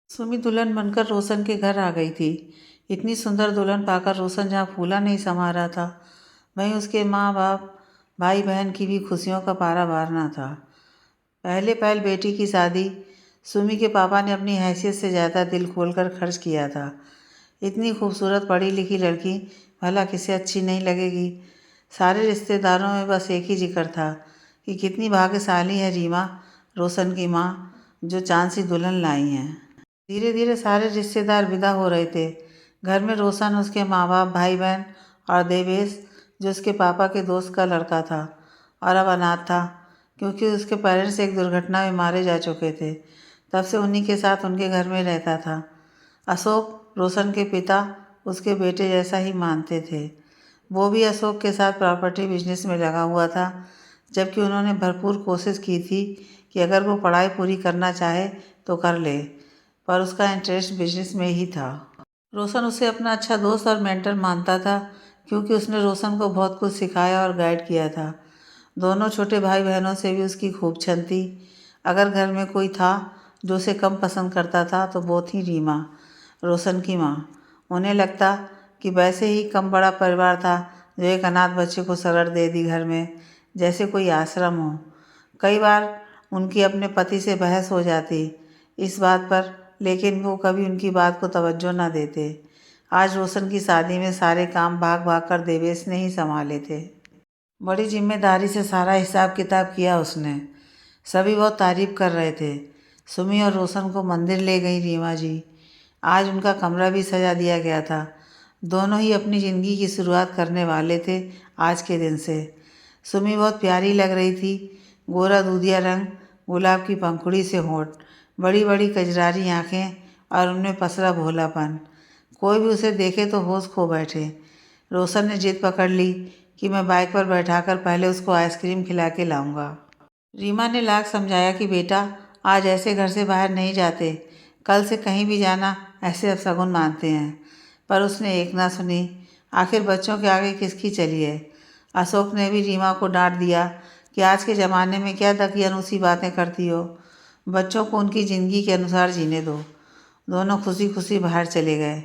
सुमी दुल्हन बनकर रोशन के घर आ गई थी। इतनी सुंदर दुल्हन पाकर रोशन जहाँ फूला नहीं समा रहा था, वहीं उसके माँ बाप भाई बहन की भी खुशियों का पारा बार ना था। पहले पहल बेटी की शादी सुमी के पापा ने अपनी हैसियत से ज़्यादा दिल खोलकर खर्च किया था। इतनी खूबसूरत पढ़ी लिखी लड़की भला किसे अच्छी नहीं लगेगी। सारे रिश्तेदारों में बस एक ही जिक्र था कि कितनी भाग्यशाली है रीमा, रोशन की माँ, जो चांद सी दुल्हन लाई हैं। धीरे धीरे सारे रिश्तेदार विदा हो रहे थे। घर में रोशन, उसके माँ बाप, भाई बहन और देवेश, जो उसके पापा के दोस्त का लड़का था और अब अनाथ था क्योंकि उसके पेरेंट्स एक दुर्घटना में मारे जा चुके थे। तब से उन्हीं के साथ उनके घर में रहता था। अशोक, रोशन के पिता, उसके बेटे जैसा ही मानते थे। वो भी अशोक के साथ प्रॉपर्टी बिजनेस में लगा हुआ था, जबकि उन्होंने भरपूर कोशिश की थी कि अगर वो पढ़ाई पूरी करना चाहे तो कर ले, पर उसका इंटरेस्ट बिजनेस में ही था। रोशन उसे अपना अच्छा दोस्त और मेंटर मानता था क्योंकि उसने रोशन को बहुत कुछ सिखाया और गाइड किया था। दोनों छोटे भाई बहनों से भी उसकी खूब छन थी। अगर घर में कोई था जो उसे कम पसंद करता था तो वो थी रीमा, रोशन की माँ। उन्हें लगता कि वैसे ही कम बड़ा परिवार था जो एक अनाथ बच्चे को शरण दे दी घर में, जैसे कोई आश्रम हो। कई बार उनकी अपने पति से बहस हो जाती इस बात पर, लेकिन वो कभी उनकी बात को तवज्जो न देते। आज रोशन की शादी में सारे काम भाग भाग कर देवेश ने ही संभाले थे। बड़ी जिम्मेदारी से सारा हिसाब किताब किया उसने। सभी बहुत तारीफ कर रहे थे। सुमी और रोशन को मंदिर ले गई रीमा जी। आज उनका कमरा भी सजा दिया गया था। दोनों ही अपनी ज़िंदगी की शुरुआत करने वाले थे आज के दिन से। सुमी बहुत प्यारी लग रही थी। गोरा दूधिया रंग, गुलाब की पंखुड़ी से होंठ, बड़ी बड़ी कजरारी आँखें और उनमें पसरा भोलापन। कोई भी उसे देखे तो होश खो बैठे। रोशन ने जिद पकड़ ली कि मैं बाइक पर बैठाकर पहले उसको आइसक्रीम खिला के लाऊंगा। रीमा ने लाख समझाया कि बेटा, आज ऐसे घर से बाहर नहीं जाते, कल से कहीं भी जाना ऐसे अपशगुन मानते हैं। पर उसने एक ना सुनी। आखिर बच्चों के आगे किसकी चली है। अशोक ने भी रीमा को डांट दिया कि आज के ज़माने में क्या दकियानूसी बातें करती हो। बच्चों को उनकी ज़िंदगी के अनुसार जीने दो। दोनों खुशी खुशी बाहर चले गए।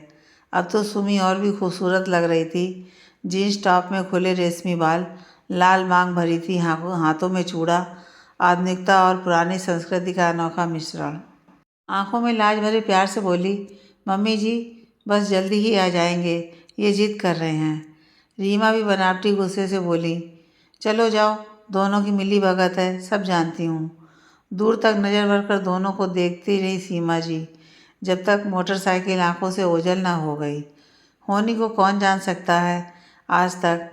अब तो सुमी और भी खूबसूरत लग रही थी। जीन्स टॉप में खुले रेशमी बाल, लाल मांग भरी थी, हाथों में चूड़ा, आधुनिकता और पुरानी संस्कृति का अनोखा मिश्रण। आंखों में लाज भरे प्यार से बोली, मम्मी जी, बस जल्दी ही आ जाएंगे, ये जिद कर रहे हैं। रीमा भी बनावटी गुस्से से बोली, चलो जाओ, दोनों की मिली भगत है, सब जानती हूँ। दूर तक नज़र भर कर दोनों को देखती रही सीमा जी, जब तक मोटरसाइकिल आंखों से ओझल ना हो गई। होनी को कौन जान सकता है। आज तक,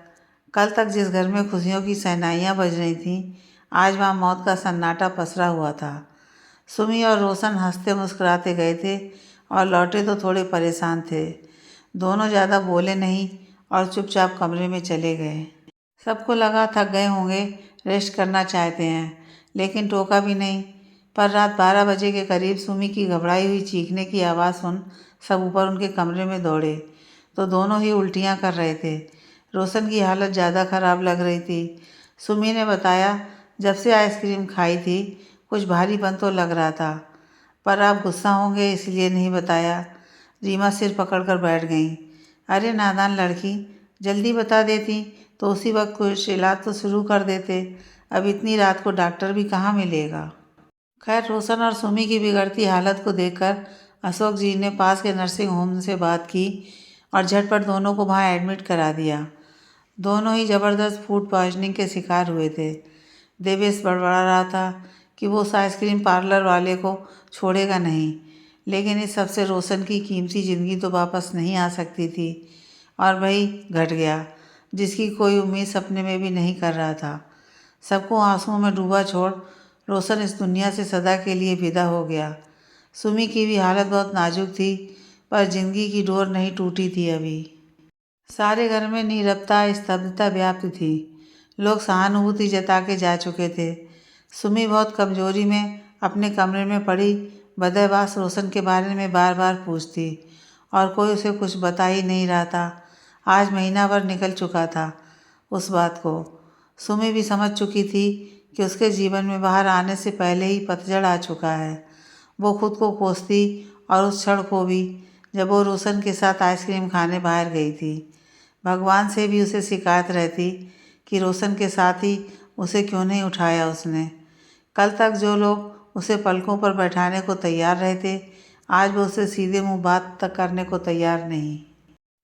कल तक जिस घर में खुशियों की शहनाइयाँ बज रही थीं, आज वहाँ मौत का सन्नाटा पसरा हुआ था। सुमी और रोशन हंसते मुस्कुराते गए थे और लौटे तो थोड़े परेशान थे। दोनों ज़्यादा बोले नहीं और चुपचाप कमरे में चले गए। सबको लगा थक गए होंगे, रेस्ट करना चाहते हैं, लेकिन टोका भी नहीं। पर रात 12 बजे के करीब सुमी की घबराई हुई चीखने की आवाज़ सुन सब ऊपर उनके कमरे में दौड़े तो दोनों ही उल्टियाँ कर रहे थे। रोशन की हालत ज़्यादा ख़राब लग रही थी। सुमी ने बताया, जब से आइसक्रीम खाई थी कुछ भारीपन तो लग रहा था, पर आप गुस्सा होंगे इसलिए नहीं बताया। रीमा सिर पकड़कर बैठ गई। अरे नादान लड़की, जल्दी बता देती तो उसी वक्त कुछ इलाज तो शुरू कर देते। अब इतनी रात को डॉक्टर भी कहाँ मिलेगा। खैर, रोशन और सुमी की बिगड़ती हालत को देखकर अशोक जी ने पास के नर्सिंग होम से बात की और झटपट दोनों को वहाँ एडमिट करा दिया। दोनों ही ज़बरदस्त फूड पॉइजनिंग के शिकार हुए थे। देवेश बड़बड़ा रहा था कि वो उस आइसक्रीम पार्लर वाले को छोड़ेगा नहीं, लेकिन इस सबसे रोशन की कीमती ज़िंदगी तो वापस नहीं आ सकती थी। और वही घट गया जिसकी कोई उम्मीद सपने में भी नहीं कर रहा था। सबको आंसुओं में डूबा छोड़ रोशन इस दुनिया से सदा के लिए विदा हो गया। सुमी की भी हालत बहुत नाजुक थी, पर जिंदगी की डोर नहीं टूटी थी अभी। सारे घर में नीरवता, स्तब्धता व्याप्त थी। लोग सहानुभूति जता के जा चुके थे। सुमी बहुत कमजोरी में अपने कमरे में पड़ी बदहवास रोशन के बारे में बार बार पूछती और कोई उसे कुछ बता ही नहीं रहा था। आज महीना भर निकल चुका था उस बात को। सुमी भी समझ चुकी थी कि उसके जीवन में बाहर आने से पहले ही पतझड़ आ चुका है। वो खुद को कोसती और उस क्षण को भी जब वो रोशन के साथ आइसक्रीम खाने बाहर गई थी। भगवान से भी उसे शिकायत रहती कि रोशन के साथ ही उसे क्यों नहीं उठाया उसने। कल तक जो लोग उसे पलकों पर बैठाने को तैयार रहते, आज वो उसे सीधे मुंह बात तक करने को तैयार नहीं।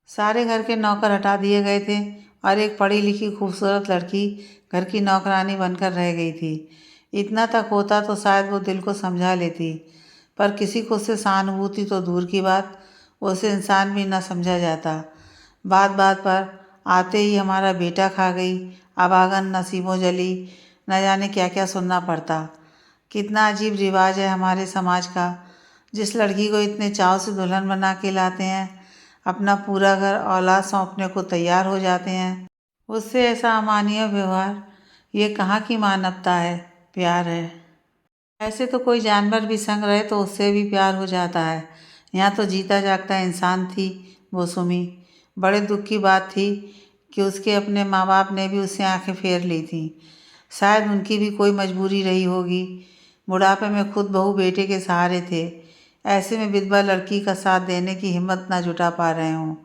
सारे घर के नौकर हटा दिए गए थे और एक पढ़ी लिखी खूबसूरत लड़की घर की नौकरानी बनकर रह गई थी। इतना तक होता तो शायद वो दिल को समझा लेती, पर किसी को उससे सहानुभूति तो दूर की बात, उसे इंसान भी न समझा जाता। बात बात पर आते ही हमारा बेटा खा गई, अभागन, नसीबों जली, न जाने क्या क्या सुनना पड़ता। कितना अजीब रिवाज है हमारे समाज का। जिस लड़की को इतने चाव से दुल्हन बना के लाते हैं, अपना पूरा घर औलाद सौंपने को तैयार हो जाते हैं, उससे ऐसा अमानवीय व्यवहार, ये कहाँ की मानवता है, प्यार है। ऐसे तो कोई जानवर भी संग रहे तो उससे भी प्यार हो जाता है। यहाँ तो जीता जागता इंसान थी वो सुमी। बड़े दुख की बात थी कि उसके अपने माँ बाप ने भी उससे आंखें फेर ली थी। शायद उनकी भी कोई मजबूरी रही होगी। बुढ़ापे में खुद बहू बेटे के सहारे थे, ऐसे में विधवा लड़की का साथ देने की हिम्मत ना जुटा पा रहे हों।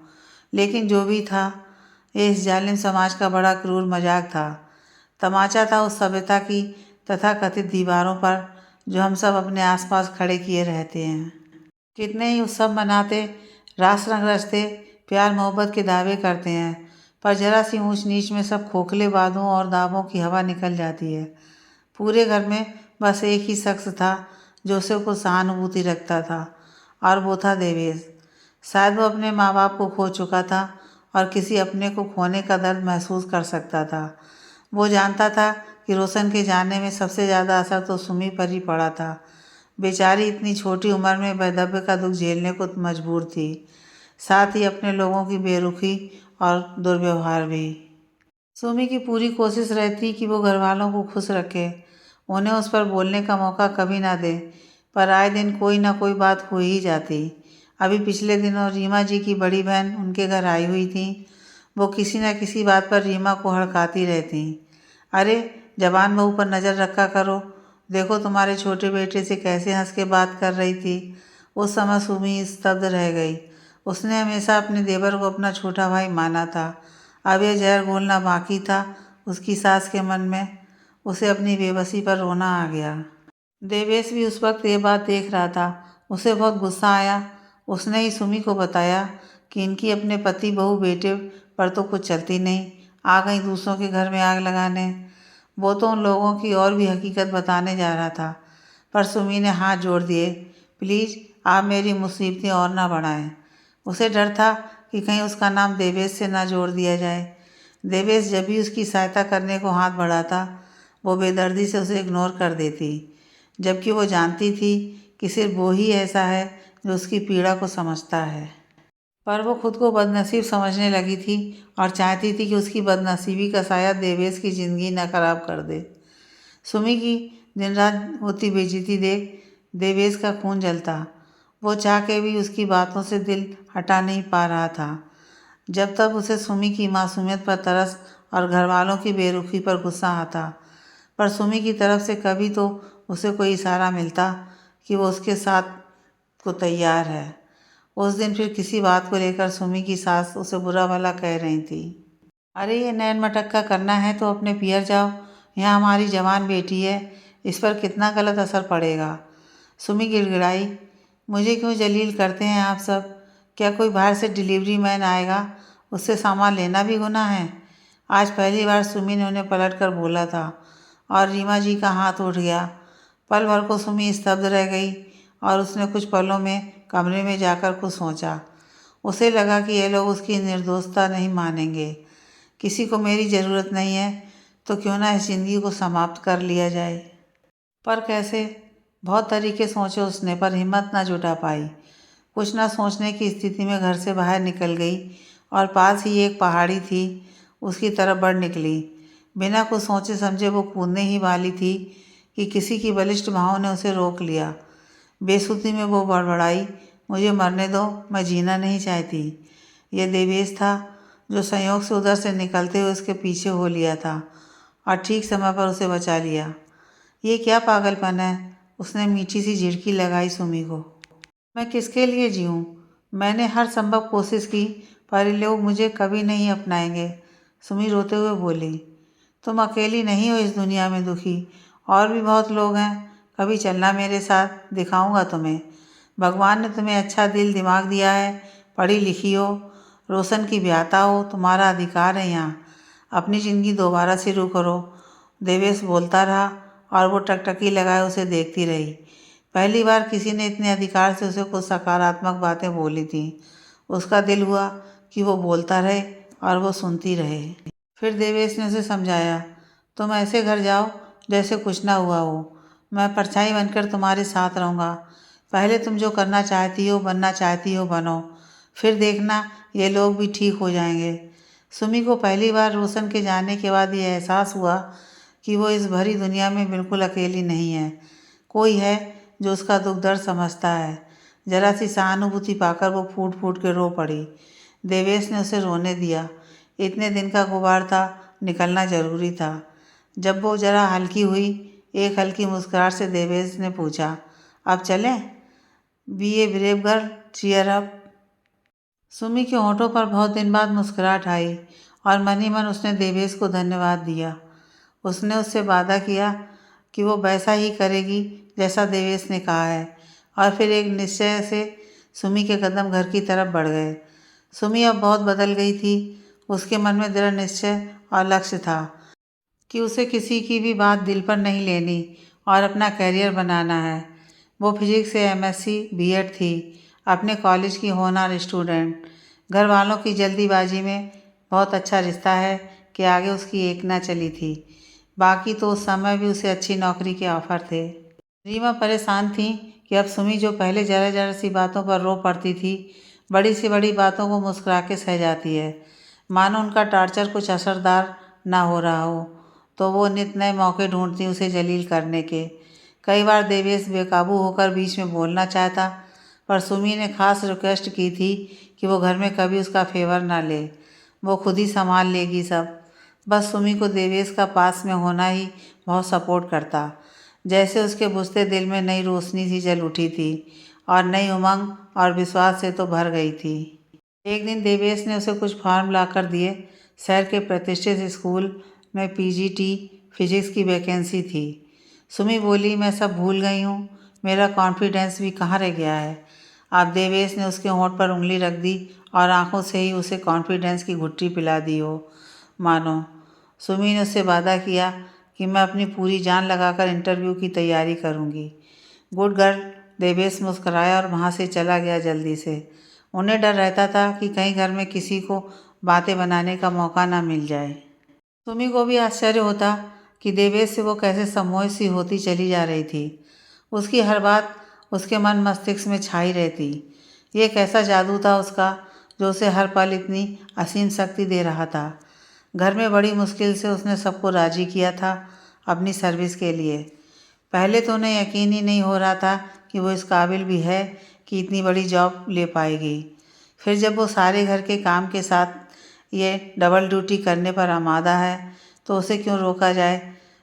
लेकिन जो भी था, ये इस जालिम समाज का बड़ा क्रूर मजाक था। तमाचा था उस सभ्यता की तथाकथित दीवारों पर जो हम सब अपने आसपास खड़े किए रहते हैं। कितने ही उत्सव मनाते, रास रंग रचते, प्यार मोहब्बत के दावे करते हैं, पर जरा सी ऊंच नीच में सब खोखले वादों और दावों की हवा निकल जाती है। पूरे घर में बस एक ही शख्स था जो उसे कुछ सहानुभूति रखता था, और वो था देवेश। शायद वो अपने माँ बाप को खो चुका था और किसी अपने को खोने का दर्द महसूस कर सकता था। वो जानता था कि रोशन के जाने में सबसे ज़्यादा असर तो सुमी पर ही पड़ा था। बेचारी इतनी छोटी उम्र में वैधव्य का दुख झेलने को मजबूर थी, साथ ही अपने लोगों की बेरुखी और दुर्व्यवहार भी। सुमी की पूरी कोशिश रहती कि वो घर वालों को खुश रखे, उन्हें उस पर बोलने का मौका कभी ना दे, पर आए दिन कोई ना कोई बात हो ही जाती। अभी पिछले दिनों रीमा जी की बड़ी बहन उनके घर आई हुई थी। वो किसी न किसी बात पर रीमा को हड़काती रहती। अरे जवान बहू पर नज़र रखा करो, देखो तुम्हारे छोटे बेटे से कैसे हंस के बात कर रही थी। उस समय सुमी स्तब्ध रह गई। उसने हमेशा अपने देवर को अपना छोटा भाई माना था। अब यह जहर घोलना बाकी था उसकी सास के मन में। उसे अपनी बेबसी पर रोना आ गया। देवेश भी उस वक्त ये बात देख रहा था। उसे बहुत गुस्सा आया। उसने ही सुमी को बताया कि इनकी अपने पति बहू बेटे पर तो कुछ चलती नहीं, आ गई दूसरों के घर में आग लगाने। वो तो उन लोगों की और भी हकीकत बताने जा रहा था, पर सुमी ने हाथ जोड़ दिए। प्लीज़ आप मेरी मुसीबतें और ना बढ़ाएं। उसे डर था कि कहीं उसका नाम देवेश से ना जोड़ दिया जाए। देवेश जब भी उसकी सहायता करने को हाथ बढ़ाता, वो बेदर्दी से उसे इग्नोर कर देती, जबकि वो जानती थी कि सिर्फ वो ही ऐसा है जो उसकी पीड़ा को समझता है। पर वो खुद को बदनसीब समझने लगी थी और चाहती थी कि उसकी बदनसीबी का साया देवेश की ज़िंदगी न खराब कर दे। सुमी की दिन रात होती बेइज्जती देख देवेश का खून जलता। वो चाह के भी उसकी बातों से दिल हटा नहीं पा रहा था। जब तक उसे सुमी की मासूमियत पर तरस और घर वालों की बेरुखी पर गुस्सा आता, पर सुमी की तरफ से कभी तो उसे कोई इशारा मिलता कि वो उसके साथ को तैयार है। उस दिन फिर किसी बात को लेकर सुमी की सास उसे बुरा भला कह रही थी। अरे ये नैन मटक्का करना है तो अपने पियर जाओ, यहाँ हमारी जवान बेटी है, इस पर कितना गलत असर पड़ेगा। सुमी गिड़गिड़ाई, मुझे क्यों जलील करते हैं आप सब? क्या कोई बाहर से डिलीवरी मैन आएगा, उससे सामान लेना भी गुनाह है? आज पहली बार सुमी ने उन्हें पलट कर बोला था और रीमा जी का हाथ उठ गया। पल भर को सुमी स्तब्ध रह गई और उसने कुछ पलों में कमरे में जाकर कुछ सोचा। उसे लगा कि ये लोग उसकी निर्दोषता नहीं मानेंगे। किसी को मेरी ज़रूरत नहीं है तो क्यों ना इस ज़िंदगी को समाप्त कर लिया जाए। पर कैसे? बहुत तरीके सोचे उसने, पर हिम्मत ना जुटा पाई। कुछ ना सोचने की स्थिति में घर से बाहर निकल गई और पास ही एक पहाड़ी थी, उसकी तरफ बढ़ निकली। बिना कुछ सोचे समझे वो कूदने ही वाली थी कि किसी की बलिष्ठ बाहों ने उसे रोक लिया। बेसुधी में वो बड़बड़ाई, मुझे मरने दो, मैं जीना नहीं चाहती। यह देवेश था जो संयोग से उधर से निकलते हुए उसके पीछे हो लिया था और ठीक समय पर उसे बचा लिया। ये क्या पागलपन है? उसने मीठी सी झिड़की लगाई सुमी को। मैं किसके लिए जीऊँ? मैंने हर संभव कोशिश की, पर ये लोग मुझे कभी नहीं अपनाएंगे। सुमी रोते हुए बोली, तुम अकेली नहीं हो इस दुनिया में दुखी, और भी बहुत लोग हैं। कभी चलना मेरे साथ, दिखाऊंगा तुम्हें। भगवान ने तुम्हें अच्छा दिल दिमाग दिया है, पढ़ी लिखी हो, रोशन की ब्याहता हो, तुम्हारा अधिकार है यहाँ। अपनी ज़िंदगी दोबारा शुरू करो। देवेश बोलता रहा और वो टकटकी लगाए उसे देखती रही। पहली बार किसी ने इतने अधिकार से उसे कुछ सकारात्मक बातें बोली थी। उसका दिल हुआ कि वो बोलता रहे और वो सुनती रहे। फिर देवेश ने उसे समझाया, तुम ऐसे घर जाओ जैसे कुछ ना हुआ हो। मैं परछाई बनकर तुम्हारे साथ रहूँगा। पहले तुम जो करना चाहती हो, बनना चाहती हो, बनो। फिर देखना ये लोग भी ठीक हो जाएंगे। सुमी को पहली बार रोशन के जाने के बाद ये एहसास हुआ कि वो इस भरी दुनिया में बिल्कुल अकेली नहीं है। कोई है जो उसका दुख दर्द समझता है। जरा सी सहानुभूति पाकर वो फूट फूट के रो पड़ी। देवेश ने उसे रोने दिया। इतने दिन का गुबार था, निकलना जरूरी था। जब वो जरा हल्की हुई, एक हल्की मुस्कुराहट से देवेश ने पूछा, अब चलें? Be a brave girl, cheer up. Sumi के होठों पर बहुत दिन बाद मुस्कुराहट आई और मन ही मन उसने देवेश को धन्यवाद दिया। उसने उससे वादा किया कि वो वैसा ही करेगी जैसा देवेश ने कहा है, और फिर एक निश्चय से सुमी के कदम घर की तरफ बढ़ गए। सुमी अब बहुत बदल गई थी। उसके मन में दृढ़ निश्चय और लक्ष्य था कि उसे किसी की भी बात दिल पर नहीं लेनी और अपना करियर बनाना है। वो फिजिक्स से एमएससी बीएड थी, अपने कॉलेज की होनहार स्टूडेंट। घर वालों की जल्दीबाजी में बहुत अच्छा रिश्ता है कि आगे उसकी एक ना चली थी। बाकी तो उस समय भी उसे अच्छी नौकरी के ऑफर थे। रीमा परेशान थी कि अब सुमी जो पहले जरा जरा सी बातों पर रो पड़ती थी, बड़ी सी बड़ी बातों को मुस्कुरा के सह जाती है। मानो उनका टॉर्चर कुछ असरदार ना हो रहा हो, तो वो नित नए मौके ढूंढती उसे जलील करने के। कई बार देवेश बेकाबू होकर बीच में बोलना चाहता, पर सुमी ने खास रिक्वेस्ट की थी कि वो घर में कभी उसका फेवर ना ले, वो खुद ही संभाल लेगी सब। बस सुमी को देवेश का पास में होना ही बहुत सपोर्ट करता। जैसे उसके बुझते दिल में नई रोशनी सी जल उठी थी और नई उमंग और विश्वास से तो भर गई थी। एक दिन देवेश ने उसे कुछ फॉर्म लाकर दिए। शहर के प्रतिष्ठित स्कूल में पीजीटी फिजिक्स की वैकेंसी थी। सुमी बोली, मैं सब भूल गई हूँ, मेरा कॉन्फिडेंस भी कहाँ रह गया है। अब देवेश ने उसके होंठ पर उंगली रख दी और आंखों से ही उसे कॉन्फिडेंस की घुट्टी पिला दी हो मानो। सुमी ने उससे वादा किया कि मैं अपनी पूरी जान लगाकर इंटरव्यू की तैयारी करूँगी। गुड गर्ल, देवेश मुस्कराया और वहाँ से चला गया जल्दी से। उन्हें डर रहता था कि कहीं घर में किसी को बातें बनाने का मौका ना मिल जाए। सुमी को भी आश्चर्य होता कि देवेश से वो कैसे सम्मोहित सी होती चली जा रही थी। उसकी हर बात उसके मन मस्तिष्क में छाई रहती। ये कैसा जादू था उसका जो उसे हर पल इतनी असीम शक्ति दे रहा था। घर में बड़ी मुश्किल से उसने सबको राजी किया था अपनी सर्विस के लिए। पहले तो उन्हें यकीन ही नहीं हो रहा था कि वो इस काबिल भी है कि इतनी बड़ी जॉब ले पाएगी। फिर जब वो सारे घर के काम के साथ ये डबल ड्यूटी करने पर आमादा है, तो उसे क्यों रोका जाए,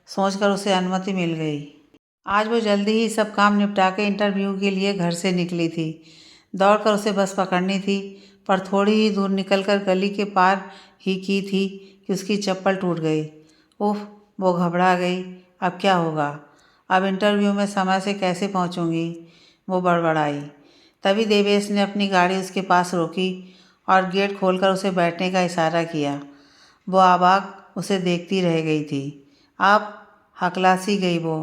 सोचकर उसे अनुमति मिल गई। आज वो जल्दी ही सब काम निपटा के इंटरव्यू के लिए घर से निकली थी। दौड़कर उसे बस पकड़नी थी, पर थोड़ी ही दूर निकलकर गली के पार ही की थी कि उसकी चप्पल टूट गई। उफ, वो घबरा गई। अब क्या होगा? अब इंटरव्यू में समय से कैसे पहुंचूंगी? वो बड़बड़ाई। तभी देवेश ने अपनी गाड़ी उसके पास रोकी और गेट खोलकर उसे बैठने का इशारा किया। वो आबाक उसे देखती रह गई थी। आप? हकलासी गई वो।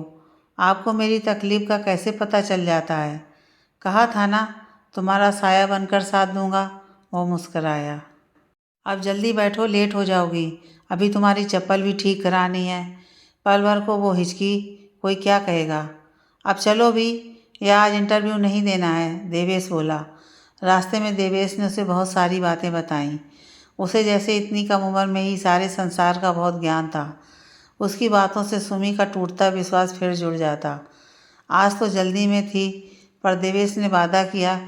आपको मेरी तकलीफ़ का कैसे पता चल जाता है? कहा था ना, तुम्हारा साया बनकर साथ दूंगा। वो मुस्कराया। अब जल्दी बैठो, लेट हो जाओगी। अभी तुम्हारी चप्पल भी ठीक करानी है। पल भर को वो हिचकी, कोई क्या कहेगा। अब चलो भी, या आज इंटरव्यू नहीं देना है, देवेश बोला। रास्ते में देवेश ने उसे बहुत सारी बातें बताईं। उसे जैसे इतनी कम उम्र में ही सारे संसार का बहुत ज्ञान था। उसकी बातों से सुमी का टूटता विश्वास फिर जुड़ जाता। आज तो जल्दी में थी, पर देवेश ने वादा किया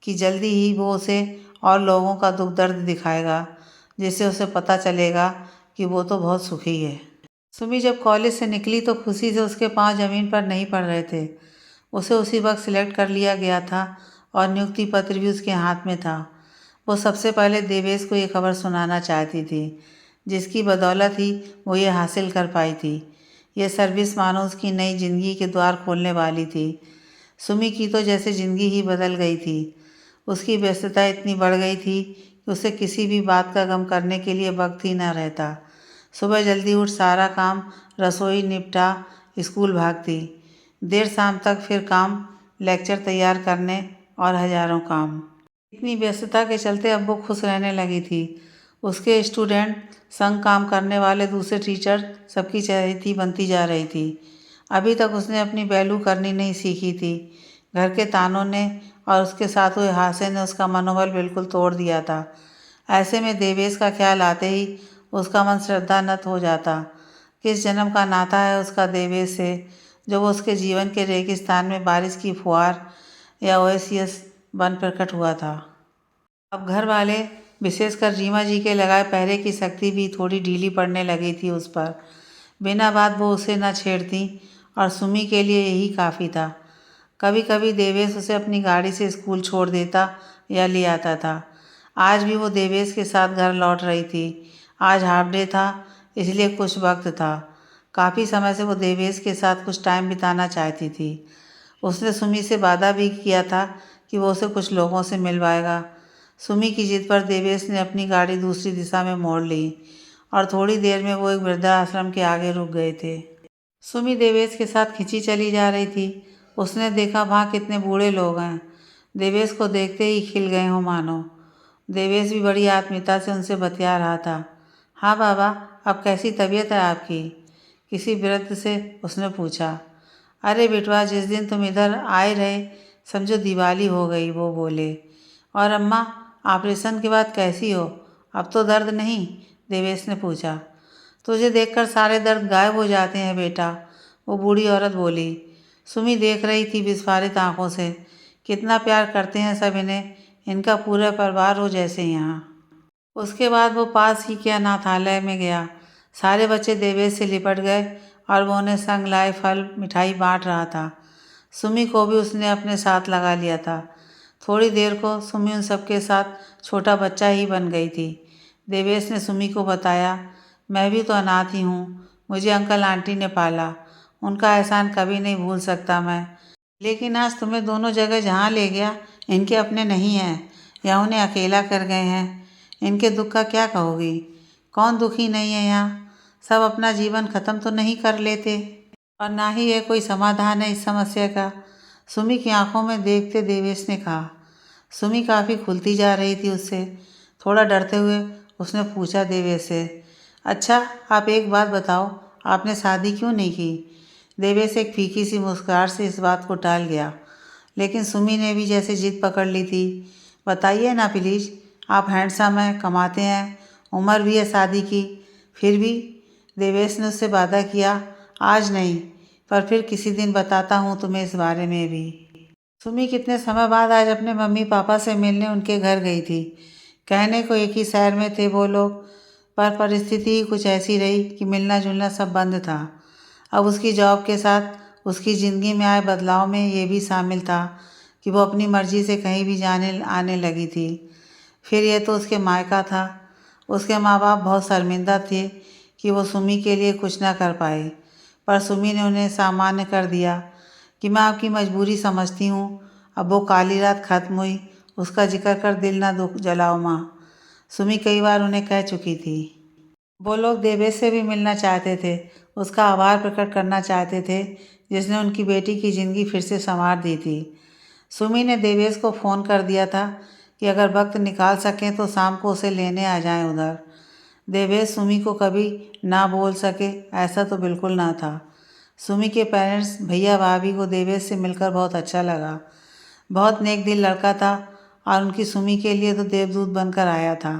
कि जल्दी ही वो उसे और लोगों का दुख दर्द दिखाएगा, जिससे उसे पता चलेगा कि वो तो बहुत सुखी है। सुमी जब कॉलेज से निकली तो खुशी से उसके पांव ज़मीन पर नहीं पड़ रहे थे। उसे उसी वक्त सिलेक्ट कर लिया गया था और नियुक्ति पत्र भी उसके हाथ में था। वो सबसे पहले देवेश को ये खबर सुनाना चाहती थी, जिसकी बदौलत ही वो ये हासिल कर पाई थी। ये सर्विस मानो उसकी नई ज़िंदगी के द्वार खोलने वाली थी। सुमी की तो जैसे ज़िंदगी ही बदल गई थी। उसकी व्यस्तता इतनी बढ़ गई थी कि उसे किसी भी बात का गम करने के लिए वक्त ही न रहता। सुबह जल्दी उठ सारा काम, रसोई निपटा, स्कूल भागती। देर शाम तक फिर काम, लेक्चर तैयार करने और हजारों काम। इतनी व्यस्तता के चलते अब वो खुश रहने लगी थी। उसके स्टूडेंट, संग काम करने वाले दूसरे टीचर, सबकी चहेती बनती जा रही थी। अभी तक उसने अपनी वैल्यू करनी नहीं सीखी थी। घर के तानों ने और उसके साथ हुए हादसे ने उसका मनोबल बिल्कुल तोड़ दिया था। ऐसे में देवेश का ख्याल आते ही उसका मन श्रद्धानत हो जाता। किस जन्म का नाता है उसका देवेश से, जो वो उसके जीवन के रेगिस्तान में बारिश की फुहार या ओएसियस बन प्रकट हुआ था। अब घर वाले, विशेषकर रीमा जी के लगाए पहरे की शक्ति भी थोड़ी ढीली पड़ने लगी थी उस पर। बिना बात वो उसे न छेड़ती और सुमी के लिए यही काफ़ी था। कभी कभी देवेश उसे अपनी गाड़ी से स्कूल छोड़ देता या ले आता था। आज भी वो देवेश के साथ घर लौट रही थी। आज हाफ डे था, इसलिए कुछ वक्त था। काफ़ी समय से वो देवेश के साथ कुछ टाइम बिताना चाहती थी। उसने सुमी से वादा भी किया था कि वो उसे कुछ लोगों से मिलवाएगा। सुमी की जिद पर देवेश ने अपनी गाड़ी दूसरी दिशा में मोड़ ली और थोड़ी देर में वो एक वृद्धाश्रम के आगे रुक गए थे। सुमी देवेश के साथ खिंची चली जा रही थी। उसने देखा वहाँ कितने बूढ़े लोग हैं। देवेश को देखते ही खिल गए हों मानो। देवेश भी बड़ी आत्मीयता से उनसे बतिया रहा था। हाँ बाबा, अब कैसी तबीयत है आपकी? किसी वृद्ध से उसने पूछा। अरे बेटवा, जिस दिन तुम इधर आए रहे समझो दिवाली हो गई, वो बोले। और अम्मा, ऑपरेशन के बाद कैसी हो? अब तो दर्द नहीं? देवेश ने पूछा। तुझे देखकर सारे दर्द गायब हो जाते हैं बेटा, वो बूढ़ी औरत बोली। सुमी देख रही थी विस्फारित आंखों से। कितना प्यार करते हैं सब इन्हें, इनका पूरा परिवार हो जैसे यहाँ। उसके बाद वो पास ही के अनाथालय में गया। सारे बच्चे देवेश से लिपट गए और वो उन्हें संग लाए फल मिठाई बांट रहा था। सुमी को भी उसने अपने साथ लगा लिया था। थोड़ी देर को सुमी उन सबके साथ छोटा बच्चा ही बन गई थी। देवेश ने सुमी को बताया, मैं भी तो अनाथ ही हूँ, मुझे अंकल आंटी ने पाला, उनका एहसान कभी नहीं भूल सकता मैं। लेकिन आज तुम्हें दोनों जगह जहाँ ले गया इनके अपने नहीं हैं या उन्हें अकेला कर गए हैं। इनके दुख का क्या कहोगी? कौन दुखी नहीं है यहाँ? सब अपना जीवन ख़त्म तो नहीं कर लेते, और ना ही है कोई समाधान है इस समस्या का। सुमी की आंखों में देखते देवेश ने कहा। सुमी काफ़ी खुलती जा रही थी उससे। थोड़ा डरते हुए उसने पूछा देवेश से, अच्छा आप एक बात बताओ, आपने शादी क्यों नहीं की? देवेश एक फीकी सी मुस्कुराहट से इस बात को टाल गया, लेकिन सुमी ने भी जैसे जिद पकड़ ली थी। बताइए ना प्लीज़, आप हैंडसम हैं, कमाते हैं, उम्र भी है शादी की, फिर भी। देवेश ने उससे वादा किया, आज नहीं पर फिर किसी दिन बताता हूँ तुम्हें इस बारे में भी। सुमी कितने समय बाद आज अपने मम्मी पापा से मिलने उनके घर गई थी। कहने को एक ही शहर में थे वो लोग, पर परिस्थिति ही कुछ ऐसी रही कि मिलना जुलना सब बंद था। अब उसकी जॉब के साथ उसकी ज़िंदगी में आए बदलाव में ये भी शामिल था कि वो अपनी मर्ज़ी से कहीं भी जाने आने लगी थी। फिर यह तो उसके मायका था। उसके माँ बाप बहुत शर्मिंदा थे कि वो सुमी के लिए कुछ ना कर पाए, पर सुमी ने उन्हें सामान्य कर दिया कि मैं आपकी मजबूरी समझती हूँ। अब वो काली रात खत्म हुई, उसका जिक्र कर दिल ना दुख जलाओ माँ, सुमी कई बार उन्हें कह चुकी थी। वो लोग देवेश से भी मिलना चाहते थे, उसका आभार प्रकट करना चाहते थे, जिसने उनकी बेटी की ज़िंदगी फिर से संवार दी थी। सुमी ने देवेश को फ़ोन कर दिया था कि अगर वक्त निकाल सकें तो शाम को उसे लेने आ जाएं उधर। देवेश सुमी को कभी ना बोल सके ऐसा तो बिल्कुल ना था। सुमी के पेरेंट्स, भैया भाभी को देवेश से मिलकर बहुत अच्छा लगा। बहुत नेक दिल लड़का था और उनकी सुमी के लिए तो देवदूत बनकर आया था।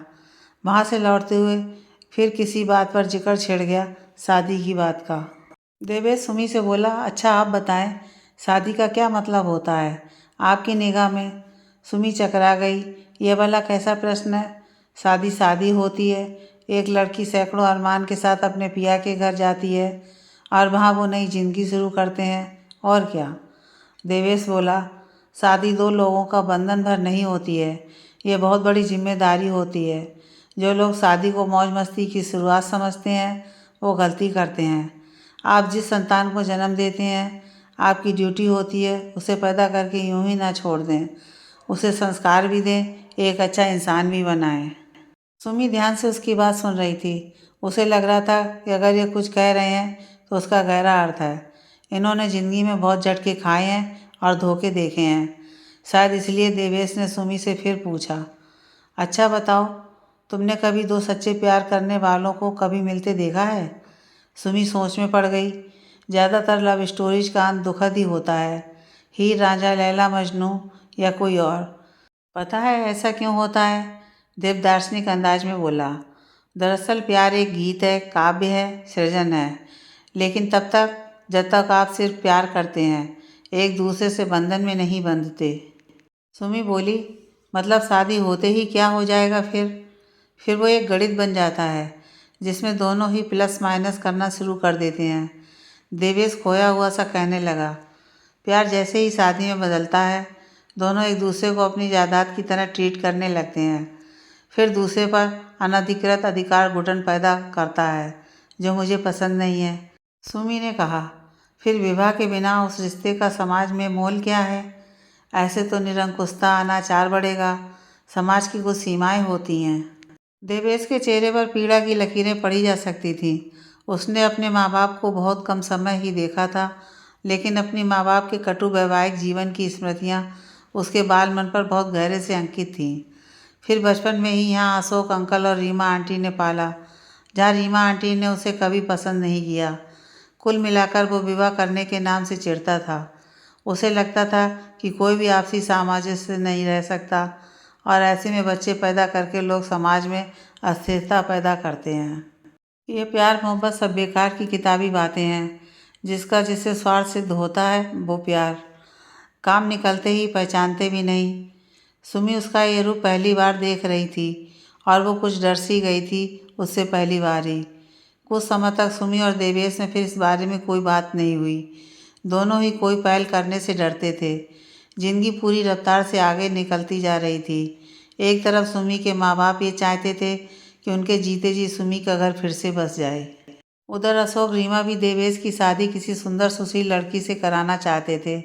वहाँ से लौटते हुए फिर किसी बात पर जिक्र छिड़ गया, शादी की बात का। देवेश सुमी से बोला, अच्छा आप बताएं, शादी का क्या मतलब होता है आपकी निगाह में? सुमी चकरा गई। यह भला कैसा प्रश्न है? शादी शादी होती है। एक लड़की सैकड़ों अरमान के साथ अपने पिया के घर जाती है और वहाँ वो नई ज़िंदगी शुरू करते हैं, और क्या? देवेश बोला, शादी दो लोगों का बंधन भर नहीं होती है, ये बहुत बड़ी जिम्मेदारी होती है। जो लोग शादी को मौज मस्ती की शुरुआत समझते हैं वो गलती करते हैं। आप जिस संतान को जन्म देते हैं, आपकी ड्यूटी होती है उसे पैदा करके यूं ही ना छोड़ दें, उसे संस्कार भी दें, एक अच्छा इंसान भी बनाएं। सुमी ध्यान से उसकी बात सुन रही थी। उसे लग रहा था कि अगर ये कुछ कह रहे हैं तो उसका गहरा अर्थ है। इन्होंने ज़िंदगी में बहुत झटके खाए हैं और धोखे देखे हैं। शायद इसलिए देवेश ने सुमी से फिर पूछा, अच्छा बताओ, तुमने कभी दो सच्चे प्यार करने वालों को कभी मिलते देखा है? सुमी सोच में पड़ गई। ज़्यादातर लव स्टोरीज का अंत दुखद ही होता है, हीर रांझा, लैला मजनू या कोई और। पता है ऐसा क्यों होता है? देव दार्शनिक अंदाज में बोला, दरअसल प्यार एक गीत है, काव्य है, सृजन है, लेकिन तब तक जब तक आप सिर्फ प्यार करते हैं, एक दूसरे से बंधन में नहीं बंधते। सुमी बोली, मतलब शादी होते ही क्या हो जाएगा फिर वो एक गणित बन जाता है जिसमें दोनों ही प्लस माइनस करना शुरू कर देते हैं। देवेश खोया हुआ सा कहने लगा, प्यार जैसे ही शादी में बदलता है, दोनों एक दूसरे को अपनी जायदाद की तरह ट्रीट करने लगते हैं। फिर दूसरे पर अनधिकृत अधिकार घुटन पैदा करता है, जो मुझे पसंद नहीं है। सुमी ने कहा, फिर विवाह के बिना उस रिश्ते का समाज में मोल क्या है? ऐसे तो निरंकुशता, अनाचार बढ़ेगा। समाज की कुछ सीमाएं होती हैं। देवेश के चेहरे पर पीड़ा की लकीरें पड़ी जा सकती थीं। उसने अपने माँ बाप को बहुत कम समय ही देखा था, लेकिन अपनी माँ बाप के कटु वैवाहिक जीवन की स्मृतियाँ उसके बाल मन पर बहुत गहरे से अंकित थीं। फिर बचपन में ही यहाँ अशोक अंकल और रीमा आंटी ने पाला, जहाँ रीमा आंटी ने उसे कभी पसंद नहीं किया। कुल मिलाकर वो विवाह करने के नाम से चिढ़ता था। उसे लगता था कि कोई भी आपसी सामंजस्य से नहीं रह सकता, और ऐसे में बच्चे पैदा करके लोग समाज में अस्थिरता पैदा करते हैं। ये प्यार मोहब्बत सब बेकार की किताबी बातें हैं। जिसका जिससे स्वार्थ सिद्ध होता है वो प्यार काम निकलते ही पहचानते भी नहीं। सुमी उसका ये रूप पहली बार देख रही थी और वो कुछ डर सी गई थी उससे पहली बार ही। कुछ समय तक सुमी और देवेश में फिर इस बारे में कोई बात नहीं हुई। दोनों ही कोई पहल करने से डरते थे। जिंदगी पूरी रफ्तार से आगे निकलती जा रही थी। एक तरफ सुमी के माँ बाप ये चाहते थे कि उनके जीते जी सुमी का घर फिर से बस जाए। उधर अशोक, रीमा भी देवेश की शादी किसी सुंदर सुशील लड़की से कराना चाहते थे,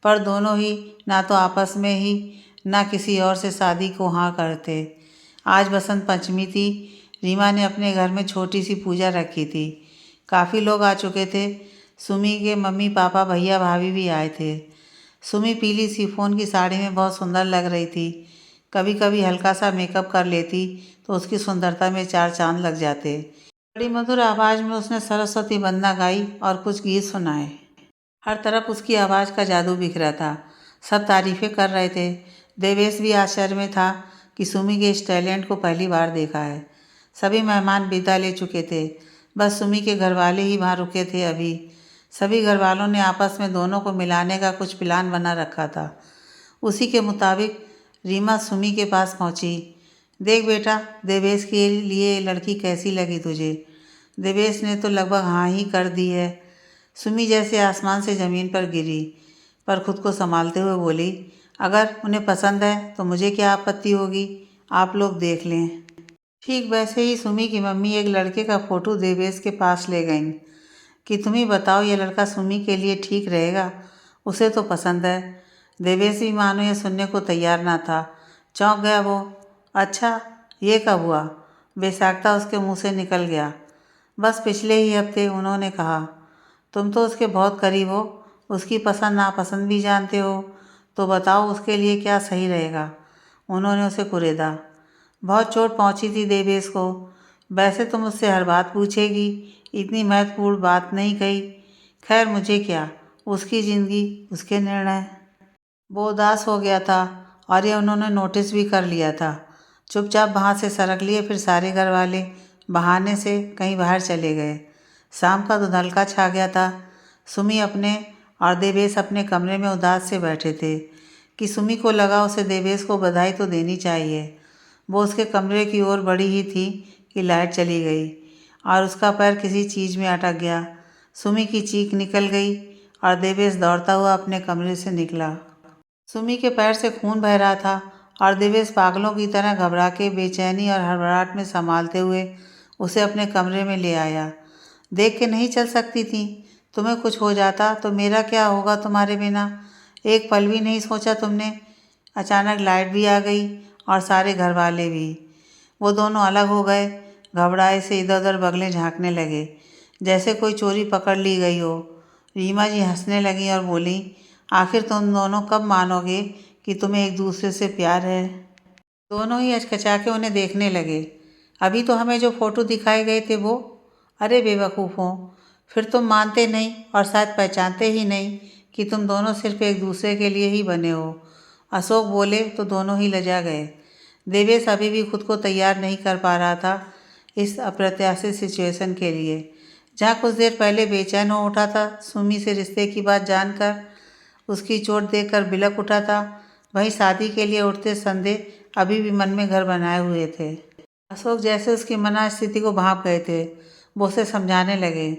पर दोनों ही ना तो आपस में ही ना किसी और से शादी को हाँ करते। आज बसंत पंचमी थी। रीमा ने अपने घर में छोटी सी पूजा रखी थी। काफ़ी लोग आ चुके थे। सुमी के मम्मी पापा, भैया भाभी भी आए थे। सुमी पीली शिफॉन की साड़ी में बहुत सुंदर लग रही थी। कभी कभी हल्का सा मेकअप कर लेती तो उसकी सुंदरता में चार चांद लग जाते। बड़ी मधुर आवाज़ में उसने सरस्वती वंदना गाई और कुछ गीत सुनाए। हर तरफ उसकी आवाज़ का जादू बिखरा था। सब तारीफ़ें कर रहे थे। देवेश भी आश्चर्य में था कि सुमी के इस टैलेंट को पहली बार देखा है। सभी मेहमान विदा ले चुके थे। बस सुमी के घरवाले ही वहाँ रुके थे अभी। सभी घरवालों ने आपस में दोनों को मिलाने का कुछ प्लान बना रखा था। उसी के मुताबिक रीमा सुमी के पास पहुंची। देख बेटा, देवेश के लिए लड़की कैसी लगी तुझे? देवेश ने तो लगभग हाँ ही कर दी है। सुमी जैसे आसमान से ज़मीन पर गिरी, पर खुद को संभालते हुए बोली, अगर उन्हें पसंद है तो मुझे क्या आपत्ति होगी, आप लोग देख लें। ठीक वैसे ही सुमी की मम्मी एक लड़के का फ़ोटो देवेश के पास ले गईं कि तुम ही बताओ, ये लड़का सुमी के लिए ठीक रहेगा? उसे तो पसंद है। देवेश भी मानो ये सुनने को तैयार ना था। चौंक गया वो। अच्छा, ये कब हुआ? बेसाख्ता उसके मुंह से निकल गया। बस पिछले ही हफ्ते, उन्होंने कहा। तुम तो उसके बहुत करीब हो, उसकी पसंद नापसंद भी जानते हो, तो बताओ उसके लिए क्या सही रहेगा? उन्होंने उसे कुरेदा। बहुत चोट पहुंची थी देवेश को। वैसे तुम उससे हर बात पूछेगी, इतनी महत्वपूर्ण बात नहीं कही। खैर मुझे क्या, उसकी ज़िंदगी, उसके निर्णय। वो उदास हो गया था और ये उन्होंने नोटिस भी कर लिया था। चुपचाप वहाँ से सरक लिए। फिर सारे घर वाले बहाने से कहीं बाहर चले गए। शाम का धुंधलका छा गया था। सुमी अपने और देवेश अपने कमरे में उदास से बैठे थे कि सुमी को लगा उसे देवेश को बधाई तो देनी चाहिए। वो उसके कमरे की ओर बढ़ी ही थी कि लाइट चली गई और उसका पैर किसी चीज़ में अटक गया। सुमी की चीख निकल गई और देवेश दौड़ता हुआ अपने कमरे से निकला। सुमी के पैर से खून बह रहा था और देवेश पागलों की तरह घबरा के बेचैनी और हड़बड़ाहट में संभालते हुए उसे अपने कमरे में ले आया। देख के नहीं चल सकती थी? तुम्हें कुछ हो जाता तो मेरा क्या होगा तुम्हारे बिना? एक पल भी नहीं सोचा तुमने? अचानक लाइट भी आ गई और सारे घर वाले भी। वो दोनों अलग हो गए। घबराए से इधर उधर बगलें झाँकने लगे, जैसे कोई चोरी पकड़ ली गई हो। रीमा जी हंसने लगी और बोली, आखिर तुम दोनों कब मानोगे कि तुम्हें एक दूसरे से प्यार है? दोनों ही हचकचा के उन्हें देखने लगे। अभी तो हमें जो फ़ोटो दिखाए गए थे वो। अरे बेवकूफ़ों, फिर तुम मानते नहीं और शायद पहचानते ही नहीं कि तुम दोनों सिर्फ एक दूसरे के लिए ही बने हो। अशोक बोले तो दोनों ही लजा गए। देवेश अभी भी खुद को तैयार नहीं कर पा रहा था इस अप्रत्याशित सिचुएशन के लिए। जहाँ कुछ देर पहले बेचैन हो उठा था सुमी से रिश्ते की बात जानकर, उसकी चोट देखकर बिलख उठा था, वहीं शादी के लिए उठते संदेह अभी भी मन में घर बनाए हुए थे। अशोक जैसे उसकी मना स्थिति को भांप गए थे। वो उसे समझाने लगे,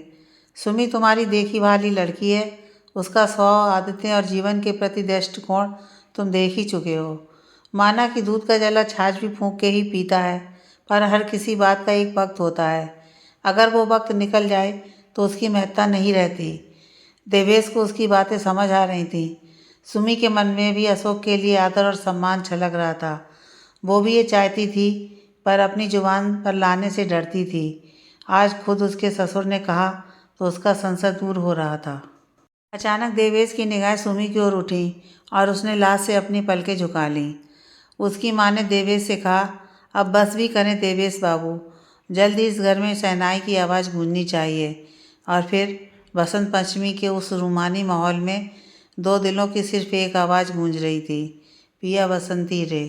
सुमी तुम्हारी देखी भाली लड़की है। उसका स्वभाव, आदतें और जीवन के प्रति दृष्टिकोण तुम देख ही चुके हो। माना कि दूध का जला छाछ भी फूंक के ही पीता है, पर हर किसी बात का एक वक्त होता है। अगर वो वक्त निकल जाए तो उसकी महत्ता नहीं रहती। देवेश को उसकी बातें समझ आ रही थी। सुमी के मन में भी अशोक के लिए आदर और सम्मान छलक रहा था। वो भी ये चाहती थी, पर अपनी जुबान पर लाने से डरती थी। आज खुद उसके ससुर ने कहा तो उसका संशय दूर हो रहा था। अचानक देवेश की निगाहें सुमी की ओर उठी और उसने लाज से अपनी पलकें झुका लीं। उसकी माँ ने देवेश से कहा, अब बस भी करें देवेश बाबू, जल्द ही इस घर में शहनाई की आवाज़ गूंजनी चाहिए। और फिर बसंत पंचमी के उस रूमानी माहौल में दो दिलों की सिर्फ एक आवाज़ गूंज रही थी, पिया बसंती रे।